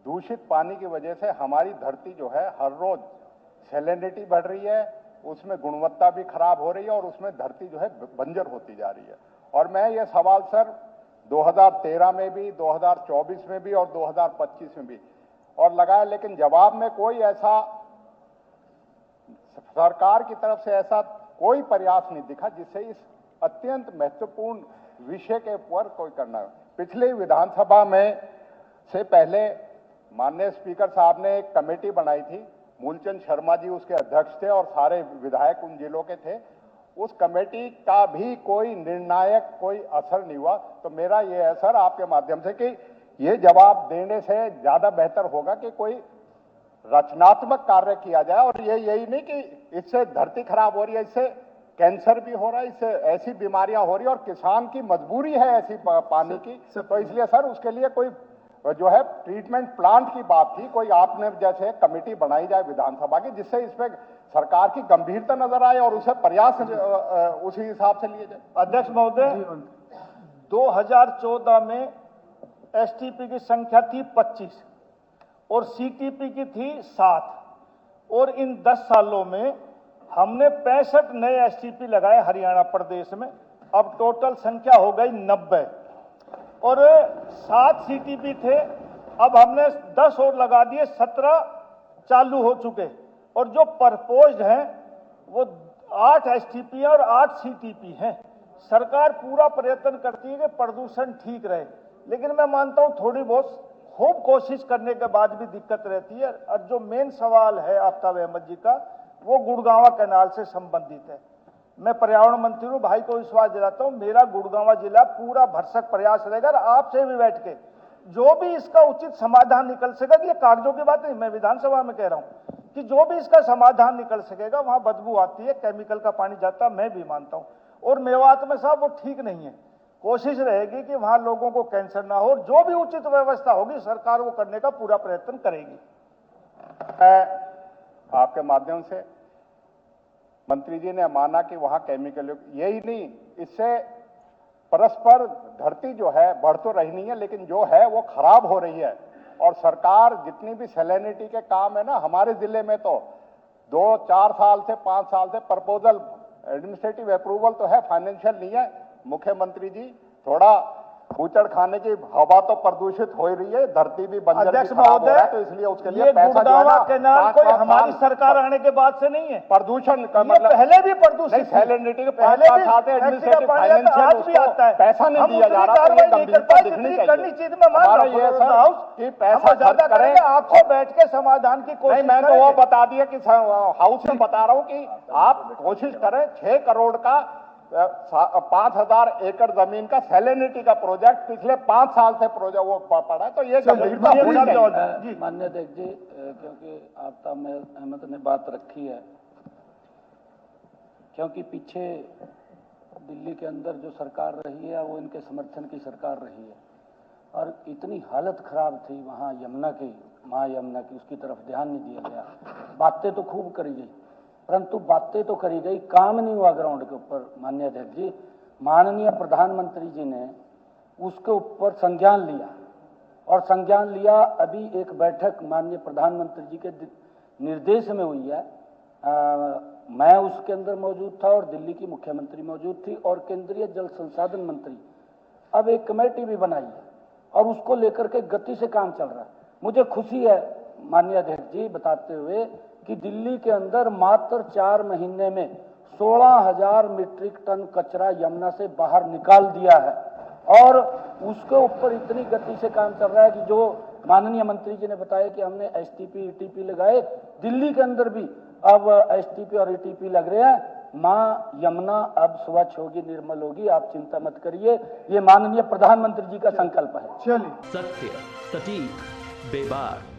दूषित पानी की वजह से हमारी धरती जो है हर रोज सैलिनिटी बढ़ रही है, उसमें गुणवत्ता भी खराब हो रही है और उसमें धरती जो है बंजर होती जा रही है। और मैं ये सवाल सर 2013 में भी, 2024 में भी और 2025 में भी और लगाया, लेकिन जवाब में कोई ऐसा सरकार की तरफ से ऐसा कोई प्रयास नहीं दिखा जिससे इस अत्यंत महत्वपूर्ण विषय के ऊपर कोई करना है। पिछले विधानसभा में से पहले माननीय स्पीकर साहब ने एक कमेटी बनाई थी, मूलचंद शर्मा जी उसके अध्यक्ष थे और सारे विधायक उन जिलों के थे। उस कमेटी का भी कोई निर्णायक कोई असर नहीं हुआ। तो मेरा ये है सर आपके माध्यम से कि ये जवाब देने से ज्यादा बेहतर होगा कि कोई रचनात्मक कार्य किया जाए और ये यही नहीं कि इससे धरती खराब हो रही है, इससे कैंसर भी हो रहा है, इससे ऐसी बीमारियां हो रही है और किसान की मजबूरी है ऐसी पानी की। तो इसलिए सर उसके लिए कोई जो है ट्रीटमेंट प्लांट की बात थी, कोई आपने जैसे कमेटी बनाई जाए विधानसभा की जिससे इस पे सरकार की गंभीरता नजर आए और उसे प्रयास उसी हिसाब से लिए जाए। अध्यक्ष महोदय, 2014 में एसटीपी की संख्या थी 25 और सीटीपी की थी 7 और इन 10 सालों में हमने 65 नए एसटीपी लगाए हरियाणा प्रदेश में। अब टोटल संख्या हो गई 90 और 7 सीटीपी थे, अब हमने 10 और लगा दिए, 17 चालू हो चुके और जो प्रपोज्ड हैं वो 8 एसटीपी और 8 सीटीपी हैं। सरकार पूरा प्रयत्न करती है कि प्रदूषण ठीक रहे, लेकिन मैं मानता हूं थोड़ी बहुत खूब कोशिश करने के बाद भी दिक्कत रहती है। और जो मेन सवाल है आफ्ताब अहमद जी का, वो गुड़गांवा कैनाल से संबंधित है। मैं पर्यावरण मंत्री हूं, भाई को विश्वास दिलाता हूं, मेरा गुड़गांवा जिला पूरा भरसक प्रयास रहेगा। आपसे भी बैठ के जो भी इसका उचित समाधान निकल सकेगा, ये कागजों की बात नहीं, मैं विधानसभा में कह रहा हूं कि जो भी इसका समाधान निकल सकेगा, वहां बदबू आती है, केमिकल का पानी जाता है, मैं भी मानता हूं। और मेवात में साहब वो ठीक नहीं है, कोशिश रहेगी कि वहां लोगों को कैंसर ना हो, जो भी उचित व्यवस्था होगी सरकार वो करने का पूरा प्रयत्न करेगी। आपके माध्यम से मंत्री जी ने माना कि वहां केमिकल, यही नहीं, इससे परस्पर धरती जो है बढ़ तो रही नहीं है लेकिन जो है वो खराब हो रही है। और सरकार जितनी भी सैलिनिटी के काम है ना, हमारे जिले में तो 2-4 साल से 5 साल से प्रपोजल एडमिनिस्ट्रेटिव अप्रूवल तो है, फाइनेंशियल नहीं है। मुख्यमंत्री जी थोड़ा कीचड़ खाने की हवा तो प्रदूषित हो रही है, धरती भी बंजर भी खराब हो रहा है, तो इसलिए उसके लिए पैसा जो है ना कैनाल कोई हमारी सरकार आने के बाद से नहीं है। प्रदूषण का मतलब पहले भी प्रदूषण सैलिनिटी के पहले भी एडमिनिस्ट्रेटिव फाइनेंशियल भी आता है, पैसा नहीं दिया जा रहा, तो ये गंभीरता दिखनी चाहिए। हमारा ये सर कि पैसा ज्यादा करें, आपसे बैठ के समाधान की कोशिश। मैं तो वो बता दिया कि हाउस में बता रहा हूं कि आप कोशिश करें 6 करोड़ का 5000 एकड़ जमीन का सैलिनिटी का प्रोजेक्ट पिछले 5 साल से प्रोजेक्ट वो पड़ा है, तो ये गंभीरता होनी चाहिए। माननीय अध्यक्ष जी, क्योंकि आफ्ताब अहमद ने बात रखी है, क्योंकि पीछे दिल्ली के अंदर जो सरकार रही है वो इनके समर्थन की सरकार रही है और इतनी हालत खराब थी वहाँ यमुना की, माँ यमुना की, उसकी तरफ ध्यान नहीं दिया गया। बातें तो खूब करी गई, परंतु बातें तो करी गई, काम नहीं हुआ ग्राउंड के ऊपर। माननीय अध्यक्ष जी, माननीय प्रधानमंत्री जी ने उसके ऊपर संज्ञान लिया और संज्ञान लिया। अभी एक बैठक माननीय प्रधानमंत्री जी के निर्देश में हुई है, मैं उसके अंदर मौजूद था और दिल्ली की मुख्यमंत्री मौजूद थी और केंद्रीय जल संसाधन मंत्री। अब एक कमेटी भी बनाई है और उसको लेकर के गति से काम चल रहा है। मुझे खुशी है माननीय अध्यक्ष जी बताते हुए कि दिल्ली के अंदर मात्र 4 महीने में 16,000 मीट्रिक टन कचरा यमुना से बाहर निकाल दिया है और उसके ऊपर इतनी गति से काम चल रहा है कि जो माननीय मंत्री जी ने बताया कि हमने एसटीपी ईटीपी लगाए, दिल्ली के अंदर भी अब एसटीपी और ईटीपी लग रहे हैं। माँ यमुना अब स्वच्छ होगी, निर्मल होगी, आप चिंता मत करिए, ये माननीय प्रधानमंत्री जी का संकल्प है। चलिए, सत्य, सटीक, बेबाक,